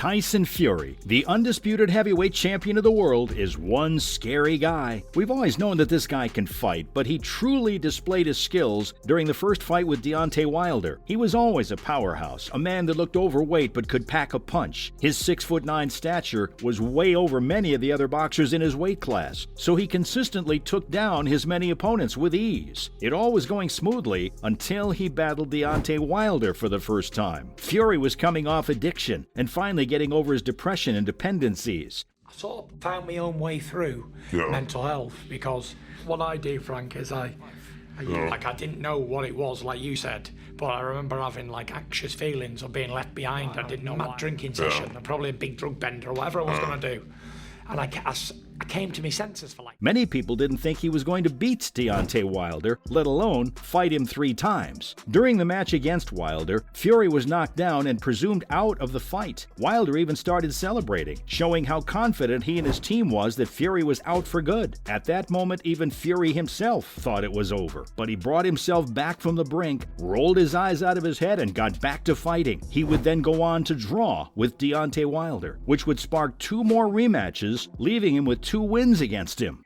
Tyson Fury, the undisputed heavyweight champion of the world, is one scary guy. We've always known that this guy can fight, but he truly displayed his skills during the first fight with Deontay Wilder. He was always a powerhouse, a man that looked overweight but could pack a punch. His 6'9" stature was way over many of the other boxers in his weight class, so he consistently took down his many opponents with ease. It all was going smoothly until he battled Deontay Wilder for the first time. Fury was coming off addiction and finally getting over his depression and dependencies. I sort of found my own way through mental health, because what I do, Frank, is I didn't know what it was, like you said, but I remember having like anxious feelings of being left behind. I didn't know my drinking session, probably a big drug bender or whatever I was going to do. And I came to my senses for like... Many people didn't think he was going to beat Deontay Wilder, let alone fight him 3 times. During the match against Wilder, Fury was knocked down and presumed out of the fight. Wilder even started celebrating, showing how confident he and his team was that Fury was out for good. At that moment, even Fury himself thought it was over, but he brought himself back from the brink, rolled his eyes out of his head, and got back to fighting. He would then go on to draw with Deontay Wilder, which would spark 2 more rematches, leaving him with 2 wins against him.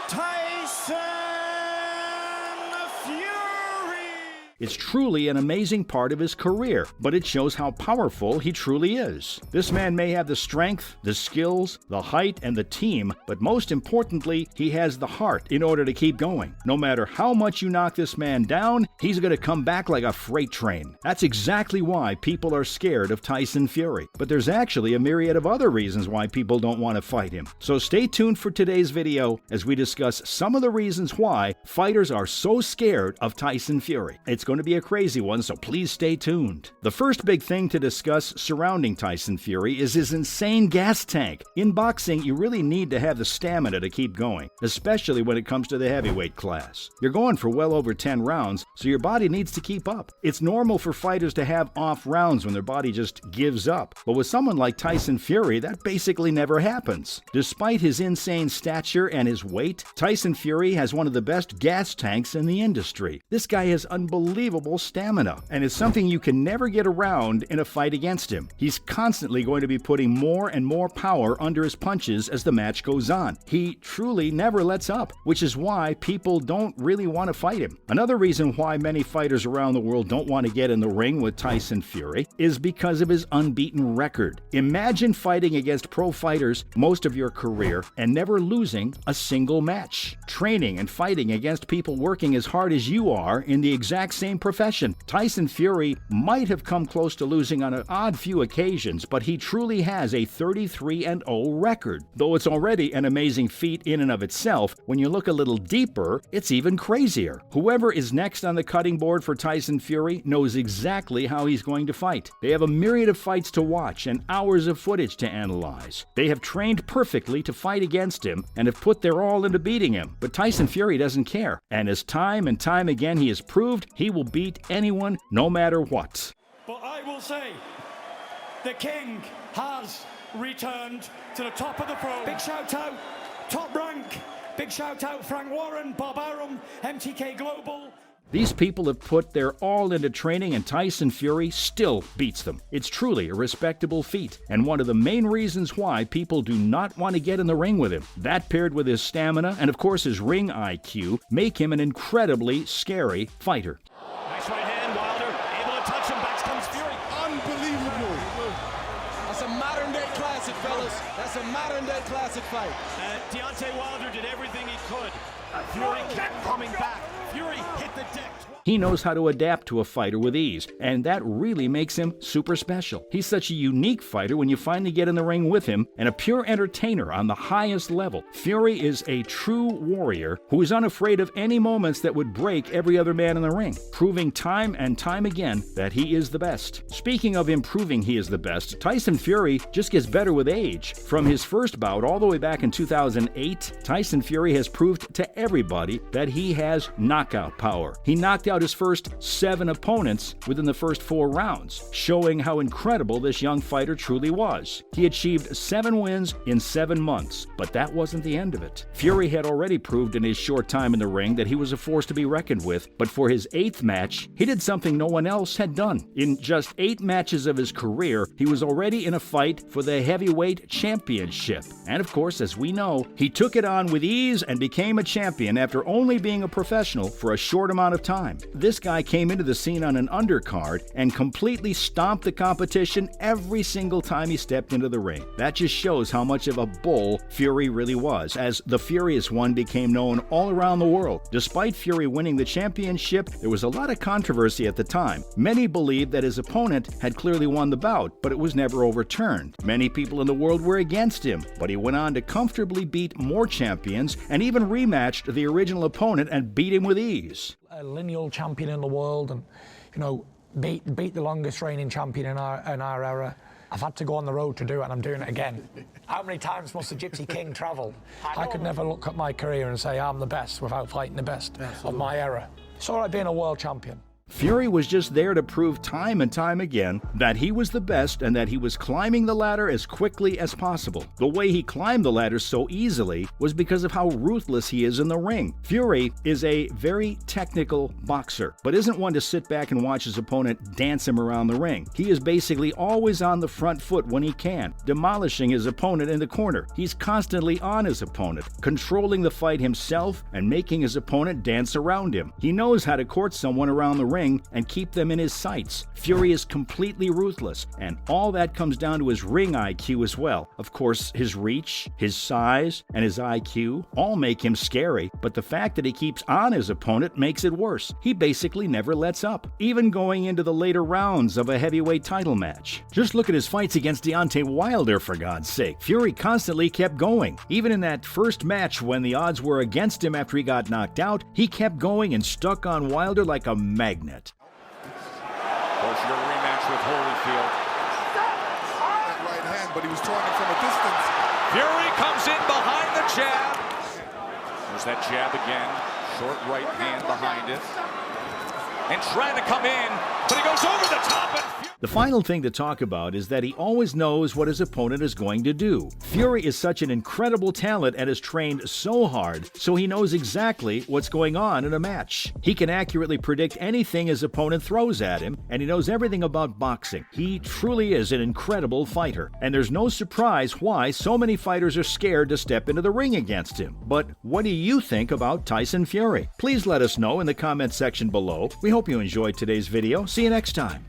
Tyson Fury! It's truly an amazing part of his career, but it shows how powerful he truly is. This man may have the strength, the skills, the height, and the team, but most importantly, he has the heart in order to keep going. No matter how much you knock this man down, he's going to come back like a freight train. That's exactly why people are scared of Tyson Fury. But there's actually a myriad of other reasons why people don't want to fight him. So stay tuned for today's video as we discuss some of the reasons why fighters are so scared of Tyson Fury. It's going to be a crazy one, so please stay tuned. The first big thing to discuss surrounding Tyson Fury is his insane gas tank. In boxing, you really need to have the stamina to keep going, especially when it comes to the heavyweight class. You're going for well over 10 rounds, so your body needs to keep up. It's normal for fighters to have off rounds when their body just gives up, but with someone like Tyson Fury, that basically never happens. Despite his insane stature and his weight, Tyson Fury has one of the best gas tanks in the industry. This guy has unbelievable stamina, and it's something you can never get around in a fight against him. He's constantly going to be putting more and more power under his punches as the match goes on. He truly never lets up, which is why people don't really want to fight him. Another reason why many fighters around the world don't want to get in the ring with Tyson Fury is because of his unbeaten record. Imagine fighting against pro fighters most of your career and never losing a single match. Training and fighting against people working as hard as you are in the exact same profession. Tyson Fury might have come close to losing on an odd few occasions, but he truly has a 33-0 record. Though it's already an amazing feat in and of itself, when you look a little deeper, it's even crazier. Whoever is next on the cutting board for Tyson Fury knows exactly how he's going to fight. They have a myriad of fights to watch and hours of footage to analyze. They have trained perfectly to fight against him and have put their all into beating him. But Tyson Fury doesn't care, and as time and time again he has proved, he will beat anyone no matter what. But I will say, the king has returned to the top of the throne. Big shout out, Top Rank. Big shout out, Frank Warren, Bob Arum, MTK Global. These people have put their all into training, and Tyson Fury still beats them. It's truly a respectable feat, and one of the main reasons why people do not want to get in the ring with him. That, paired with his stamina and of course his ring IQ, make him an incredibly scary fighter. Nice right hand, Wilder able to touch him, back comes Fury. Unbelievable. That's a modern day classic, fellas. That's a modern day classic fight. Deontay Wilder did everything he could. Fury kept coming back. Fury hit the deck. He knows how to adapt to a fighter with ease, and that really makes him super special. He's such a unique fighter when you finally get in the ring with him, and a pure entertainer on the highest level. Fury is a true warrior who is unafraid of any moments that would break every other man in the ring, proving time and time again that he is the best. Speaking of improving he is the best, Tyson Fury just gets better with age. From his first bout all the way back in 2008, Tyson Fury has proved to everybody that he has knocked knockout power. He knocked out his first 7 opponents within the first 4 rounds, showing how incredible this young fighter truly was. He achieved 7 wins in 7 months, but that wasn't the end of it. Fury had already proved in his short time in the ring that he was a force to be reckoned with, but for his 8th match, he did something no one else had done. In just 8 matches of his career, he was already in a fight for the heavyweight championship. And of course, as we know, he took it on with ease and became a champion after only being a professional for a short amount of time. This guy came into the scene on an undercard and completely stomped the competition every single time he stepped into the ring. That just shows how much of a bull Fury really was, as the Furious One became known all around the world. Despite Fury winning the championship, there was a lot of controversy at the time. Many believed that his opponent had clearly won the bout, but it was never overturned. Many people in the world were against him, but he went on to comfortably beat more champions and even rematched the original opponent and beat him with ease. A lineal champion in the world, and beat the longest reigning champion in our era. I've had to go on the road to do it, and I'm doing it again. How many times must the Gypsy King travel? I could never look at my career and say I'm the best without fighting the best of my era. It's all right being a world champion. Fury was just there to prove time and time again that he was the best and that he was climbing the ladder as quickly as possible. The way he climbed the ladder so easily was because of how ruthless he is in the ring. Fury is a very technical boxer, but isn't one to sit back and watch his opponent dance him around the ring. He is basically always on the front foot when he can, demolishing his opponent in the corner. He's constantly on his opponent, controlling the fight himself and making his opponent dance around him. He knows how to court someone around the ring and keep them in his sights. Fury is completely ruthless, and all that comes down to his ring IQ as well. Of course, his reach, his size, and his IQ all make him scary, but the fact that he keeps on his opponent makes it worse. He basically never lets up, even going into the later rounds of a heavyweight title match. Just look at his fights against Deontay Wilder, for God's sake. Fury constantly kept going. Even in that first match when the odds were against him after he got knocked out, he kept going and stuck on Wilder like a magnet. Forcing a rematch with Holyfield. That right hand, but he was targeting from a distance. Fury comes in behind the jab. There's that jab again. Short right hand behind it. And trying to come in, but he goes over the top. The final thing to talk about is that he always knows what his opponent is going to do. Fury is such an incredible talent and has trained so hard, so he knows exactly what's going on in a match. He can accurately predict anything his opponent throws at him, and he knows everything about boxing. He truly is an incredible fighter, and there's no surprise why so many fighters are scared to step into the ring against him. But what do you think about Tyson Fury? Please let us know in the comment section below. We hope you enjoyed today's video. See you next time.